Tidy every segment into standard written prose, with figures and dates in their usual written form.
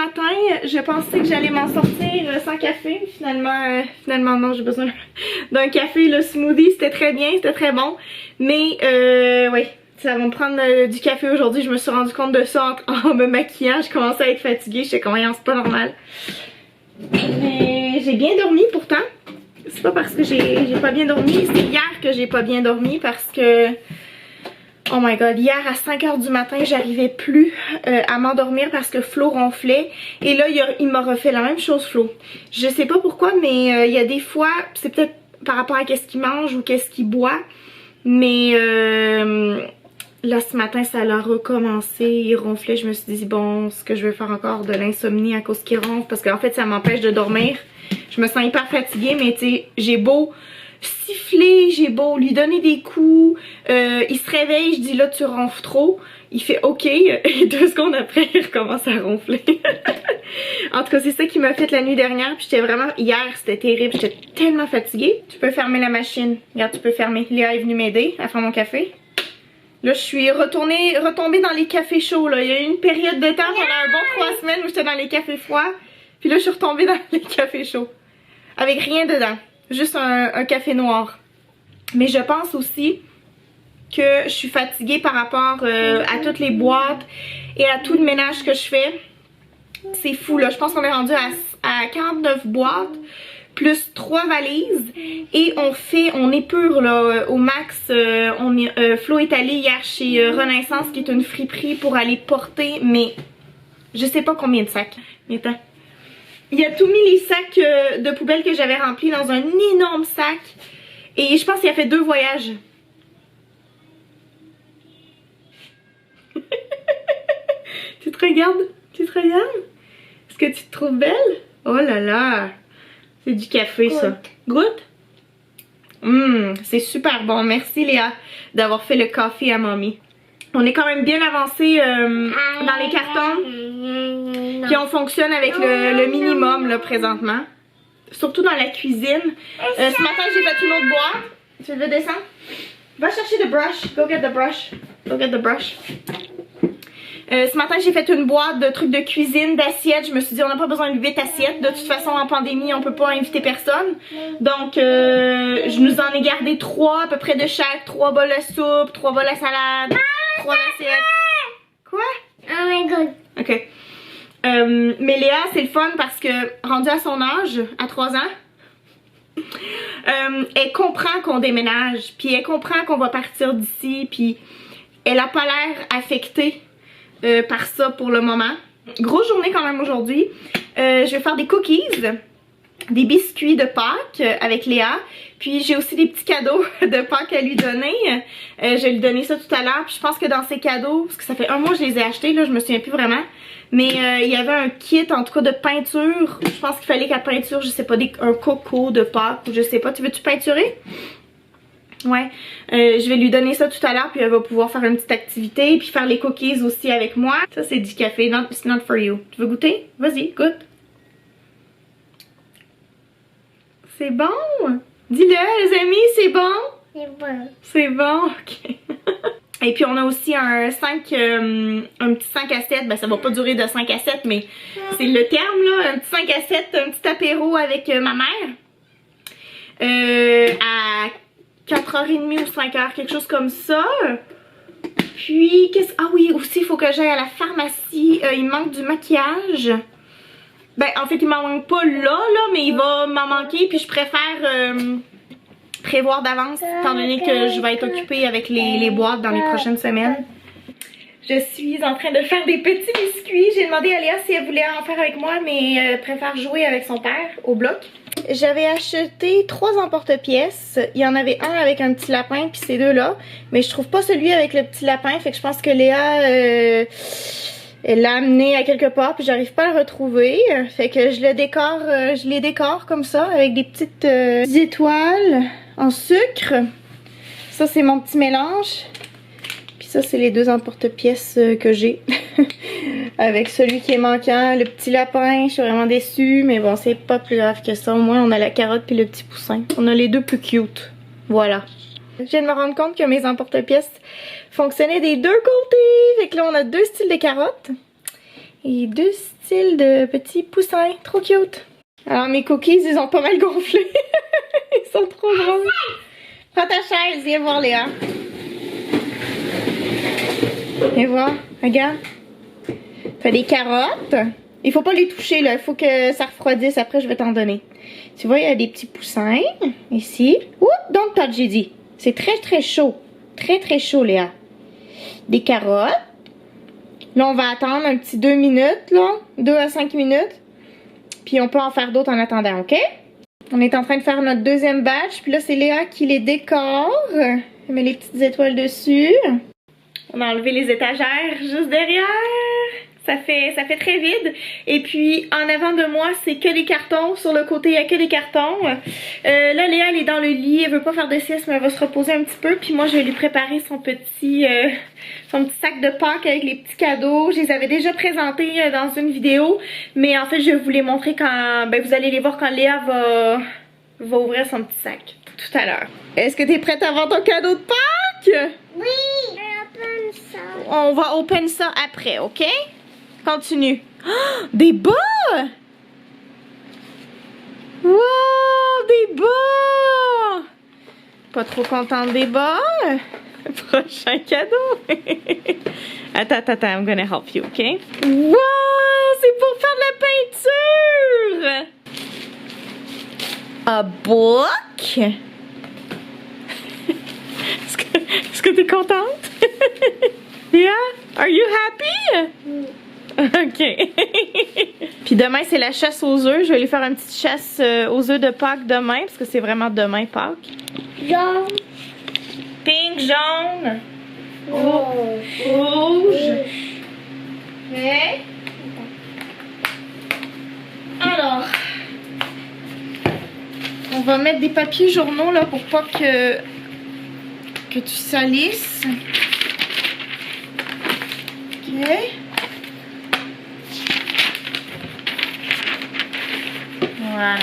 matin, je pensais que j'allais m'en sortir sans café. Finalement non, j'ai besoin d'un café. Le smoothie, c'était très bien, c'était très bon. Mais ouais, ça va me prendre du café aujourd'hui. Je me suis rendu compte de ça en me maquillant. Je commençais à être fatiguée, j'étais comme, c'est pas normal. Mais j'ai bien dormi pourtant. C'est pas parce que j'ai pas bien dormi, c'est hier que j'ai pas bien dormi parce que... Oh my god, hier à 5h du matin, j'arrivais plus à m'endormir parce que Flo ronflait. Et là, il m'a refait la même chose, Flo. Je sais pas pourquoi, mais il y a des fois, c'est peut-être par rapport à qu'est-ce qu'il mange ou qu'est-ce qu'il boit. Mais là, ce matin, ça a recommencé. Il ronflait. Je me suis dit, bon, est-ce que je vais faire encore de l'insomnie à cause qu'il ronfle? Parce qu'en fait, ça m'empêche de dormir. Je me sens hyper fatiguée, mais tu sais, j'ai beau siffler, j'ai beau lui donner des coups, il se réveille, je dis là tu ronfles trop, il fait ok, et 2 secondes après il recommence à ronfler. En tout cas c'est ça qui m'a fait la nuit dernière, puis j'étais vraiment, hier c'était terrible, j'étais tellement fatiguée. Tu peux fermer la machine, regarde tu peux fermer, Léa est venue m'aider à faire mon café. Là je suis retombée dans les cafés chauds là, il y a eu une période de temps pendant un bon 3 semaines où j'étais dans les cafés froids, puis là je suis retombée dans les cafés chauds, avec rien dedans. Juste un café noir. Mais je pense aussi que je suis fatiguée par rapport à toutes les boîtes et à tout le ménage que je fais. C'est fou là, je pense qu'on est rendu à 49 boîtes plus 3 valises et on épure là au max. Flo est allé hier chez Renaissance qui est une friperie pour aller porter, mais je sais pas combien de sacs. Attends. Il a tout mis les sacs de poubelle que j'avais remplis dans un énorme sac. Et je pense qu'il a fait 2 voyages. Tu te regardes? Tu te regardes? Est-ce que tu te trouves belle? Oh là là! C'est du café ça. Goûte? C'est super bon. Merci Léa d'avoir fait le café à mamie. On est quand même bien avancé dans les cartons. Puis on fonctionne avec le minimum là présentement. Surtout dans la cuisine. Ce matin j'ai fait une autre boîte. Tu veux descendre? Va chercher le brush. Go get the brush. Go get the brush. Ce matin j'ai fait une boîte de trucs de cuisine, d'assiettes. Je me suis dit on n'a pas besoin de 8 assiettes. De toute façon en pandémie on peut pas inviter personne. Donc je nous en ai gardé 3 à peu près de chaque. 3 bols de soupe, 3 bols de salade, 3 assiettes. Quoi? Oh my god. Ok. Mais Léa c'est le fun parce que rendue à son âge, à 3 ans, elle comprend qu'on déménage, puis elle comprend qu'on va partir d'ici, puis elle a pas l'air affectée par ça pour le moment. Grosse journée quand même aujourd'hui. Je vais faire des cookies, des biscuits de Pâques avec Léa. Puis j'ai aussi des petits cadeaux de Pâques à lui donner. Je vais lui donner ça tout à l'heure. Puis je pense que dans ces cadeaux, parce que ça fait 1 mois que je les ai achetés, là, je me souviens plus vraiment. Mais il y avait un kit en tout cas de peinture. Je pense qu'il fallait qu'elle peinture, je sais pas, un coco de Pâques ou je sais pas. Tu veux-tu peinturer? Ouais, je vais lui donner ça tout à l'heure puis elle va pouvoir faire une petite activité puis faire les cookies aussi avec moi. Ça c'est du café, it's not for you. Tu veux goûter? Vas-y, goûte. C'est bon? Dis-le les amis, c'est bon? C'est bon. C'est bon, ok. Et puis on a aussi un petit 5 à 7, ben ça va pas durer de 5 à 7 mais c'est le terme là, un petit 5 à 7, un petit apéro avec ma mère. À 4h30 ou 5h, quelque chose comme ça. Puis, ah oui, aussi il faut que j'aille à la pharmacie. Il me manque du maquillage. Ben, en fait, il m'en manque pas là, mais il va m'en manquer. Puis je préfère prévoir d'avance, étant donné que je vais être occupée avec les boîtes dans les prochaines semaines. Je suis en train de faire des petits biscuits. J'ai demandé à Léa si elle voulait en faire avec moi, mais elle préfère jouer avec son père au bloc. J'avais acheté 3 emporte-pièces. Il y en avait un avec un petit lapin, puis ces 2 là. Mais je trouve pas celui avec le petit lapin, fait que je pense que Léa elle l'a amené à quelque part, puis j'arrive pas à le retrouver. Fait que je les décore comme ça, avec des petites étoiles en sucre. Ça c'est mon petit mélange. Puis ça c'est les 2 emporte-pièces que j'ai. Avec celui qui est manquant, le petit lapin, je suis vraiment déçue, mais bon c'est pas plus grave que ça, au moins on a la carotte puis le petit poussin. On a les 2 plus cute, voilà. Je viens de me rendre compte que mes emporte-pièces fonctionnaient des 2 côtés, fait que là on a 2 styles de carottes. Et deux styles de petits poussins. Trop cute. Alors mes cookies, ils ont pas mal gonflé. Ils sont trop drôles. Prends ta chaise, viens voir Léa. Viens voir, regarde. T'as des carottes. Il faut pas les toucher là, il faut que ça refroidisse, après je vais t'en donner. Tu vois, il y a des petits poussins, ici. Ouh, don't touch, j'ai dit. C'est très très chaud. Très très chaud, Léa. Des carottes. Là, on va attendre un petit 2 minutes, là. 2 à 5 minutes. Puis on peut en faire d'autres en attendant, ok? On est en train de faire notre deuxième batch. Puis là, c'est Léa qui les décore. Elle met les petites étoiles dessus. On a enlevé les étagères juste derrière. Ça fait très vide. Et puis, en avant de moi, c'est que des cartons. Sur le côté, il n'y a que des cartons. Là, Léa, elle est dans le lit. Elle veut pas faire de sieste, mais elle va se reposer un petit peu. Puis moi, je vais lui préparer son petit sac de Pâques avec les petits cadeaux. Je les avais déjà présentés dans une vidéo. Mais en fait, je vais vous les montrer quand... Ben, vous allez les voir quand Léa va ouvrir son petit sac. Tout à l'heure. Est-ce que tu es prête à avoir ton cadeau de Pâques? Oui, open ça. On va open ça après, ok? Continue. Oh, des bas! Wow, des bas! Pas trop contente des bas? Prochain cadeau. Attends, I'm gonna help you, ok? Wow, c'est pour faire de la peinture! A book? Est-ce que t'es contente? Yeah? Are you happy? Ok. Puis demain, c'est la chasse aux œufs. Je vais lui faire une petite chasse aux œufs de Pâques demain, parce que c'est vraiment demain Pâques. Jaune. Pink, jaune. Rouge. Rouge. Ok. Alors, on va mettre des papiers journaux là pour pas que tu salisses. Ok. Voilà.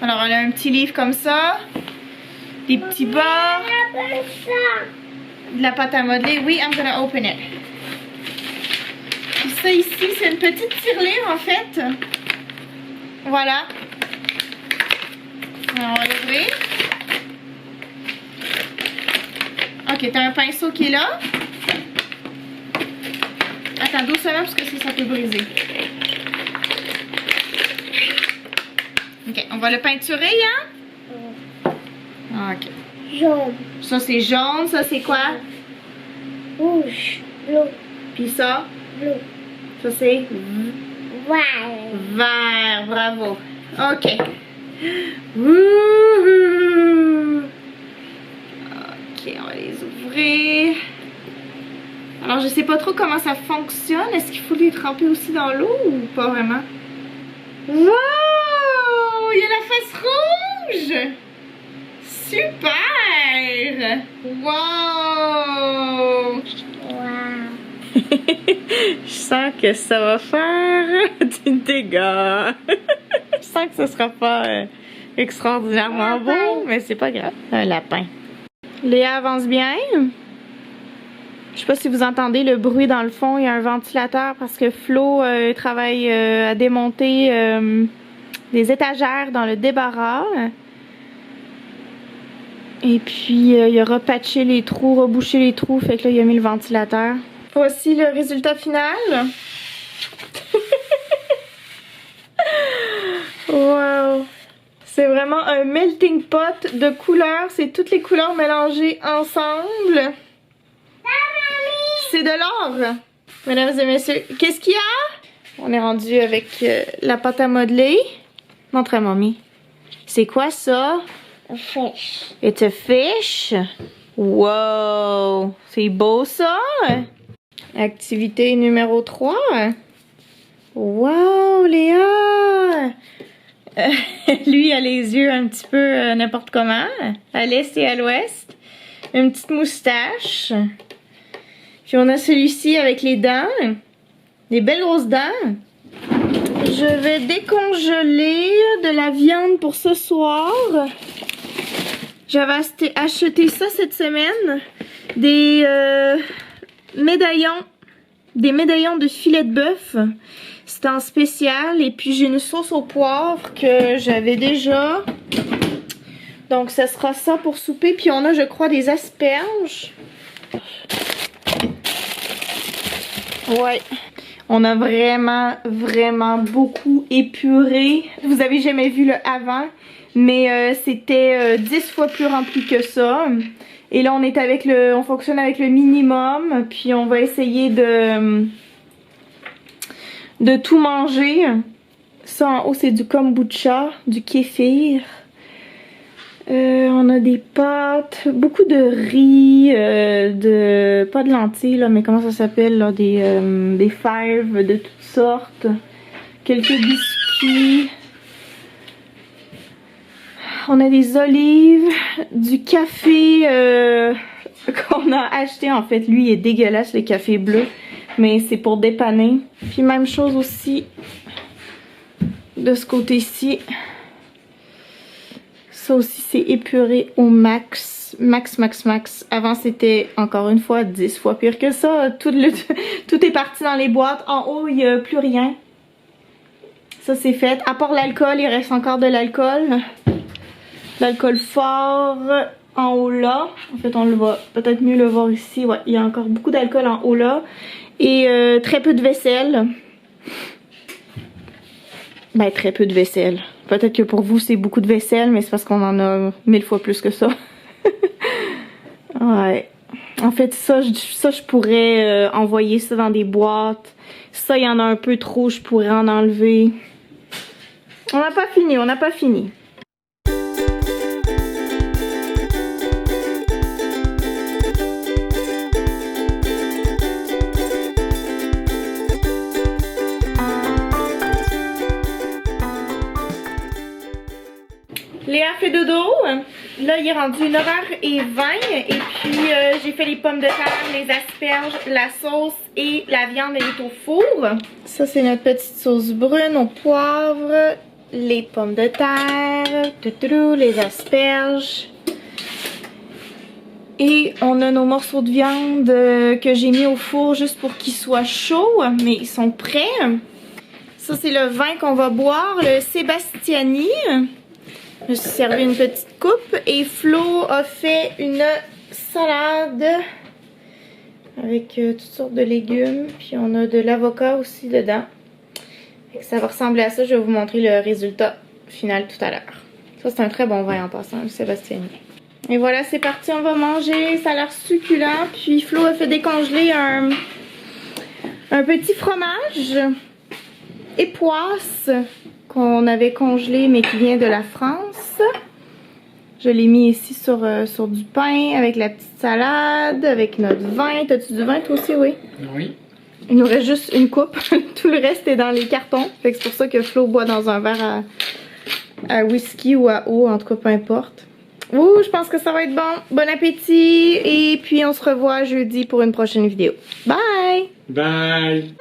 Alors, elle a un petit livre comme ça. Des petits bords. Open ça. De la pâte à modeler. Oui, I'm gonna open it. Puis ça ici, c'est une petite tirelire en fait. Voilà. Alors, on va l'ouvrir. Ok, t'as un pinceau qui est là. Attends, doucement parce que ça peut briser. Ok, on va le peinturer, hein? Ok. Jaune. Ça, c'est jaune. Ça, c'est quoi? Rouge. Bleu. Puis ça? Bleu. Ça, c'est Vert. vert. Bravo. Ok. Wouhou! Ok, on va les ouvrir. Alors, je sais pas trop comment ça fonctionne. Est-ce qu'il faut les tremper aussi dans l'eau ou pas vraiment? Wow! Il y a la face rouge! Super! Wow! Wow. Je sens que ça va faire du dégât. Je sens que ce sera pas extraordinairement beau, mais c'est pas grave. Un lapin. Léa avance bien. Je sais pas si vous entendez le bruit dans le fond. Il y a un ventilateur parce que Flo travaille à démonter des étagères dans le débarras. Et puis il a repatché les trous, rebouché les trous. Fait que là, il a mis le ventilateur. Voici le résultat final. Wow! C'est vraiment un melting pot de couleurs. C'est toutes les couleurs mélangées ensemble. C'est de l'or, mesdames et messieurs. Qu'est-ce qu'il y a? On est rendu avec la pâte à modeler. Montre à mamie. C'est quoi ça? A fish. It's a fish. Wow! C'est beau ça? Activité numéro 3. Wow, Léa! Lui a les yeux un petit peu n'importe comment. À l'est et à l'ouest. Une petite moustache. Puis on a celui-ci avec les dents. Des belles grosses dents. Je vais décongeler de la viande pour ce soir. J'avais acheté ça cette semaine. Des médaillons des médaillons de filet de bœuf. C'était en spécial. Et puis j'ai une sauce au poivre que j'avais déjà. Donc ça sera ça pour souper. Puis on a, je crois, des asperges. Ouais. On a vraiment beaucoup épuré. Vous avez jamais vu le avant. Mais c'était 10 fois plus rempli que ça. Et là on est avec on fonctionne avec le minimum. Puis on va essayer de tout manger. Ça en haut c'est du kombucha, du kéfir. On a des pâtes, beaucoup de riz, pas de lentilles là, mais comment ça s'appelle là, des fèves de toutes sortes. Quelques biscuits. On a des olives, du café qu'on a acheté. En fait, lui, il est dégueulasse, le café bleu. Mais c'est pour dépanner. Puis même chose aussi de ce côté-ci. Ça aussi, c'est épuré au max. Max. Avant, c'était encore une fois 10 fois pire que ça. Tout est parti dans les boîtes. En haut, il n'y a plus rien. Ça, c'est fait. À part l'alcool, il reste encore de l'alcool. L'alcool fort en haut là. En fait, on le va peut-être mieux le voir ici. Ouais, il y a encore beaucoup d'alcool en haut là. Et très peu de vaisselle. Ben, très peu de vaisselle. Peut-être que pour vous, c'est beaucoup de vaisselle, mais c'est parce qu'on en a 1000 fois plus que ça. Ouais. En fait, ça, je pourrais envoyer ça dans des boîtes. Ça, il y en a un peu trop, je pourrais en enlever. On n'a pas fini. Léa fait dodo. Là, il est rendu 9h20. Et puis, j'ai fait les pommes de terre, les asperges, la sauce et la viande, elle est au four. Ça, c'est notre petite sauce brune au poivre. Les pommes de terre, les asperges. Et on a nos morceaux de viande que j'ai mis au four juste pour qu'ils soient chauds. Mais ils sont prêts. Ça, c'est le vin qu'on va boire, le Sébastiani. Je me suis servi une petite coupe et Flo a fait une salade avec toutes sortes de légumes. Puis on a de l'avocat aussi dedans. Ça va ressembler à ça. Je vais vous montrer le résultat final tout à l'heure. Ça, c'est un très bon vin en passant, le Sébastiani. Et voilà, c'est parti, on va manger. Ça a l'air succulent. Puis Flo a fait décongeler un petit fromage époisse qu'on avait congelé mais qui vient de la France. Je l'ai mis ici sur du pain avec la petite salade, avec notre vin. T'as-tu du vin toi aussi, oui? Oui. Il nous reste juste une coupe. Tout le reste est dans les cartons. Fait que c'est pour ça que Flo boit dans un verre à whisky ou à eau, en tout cas peu importe. Ouh, je pense que ça va être bon. Bon appétit et puis on se revoit jeudi pour une prochaine vidéo. Bye! Bye!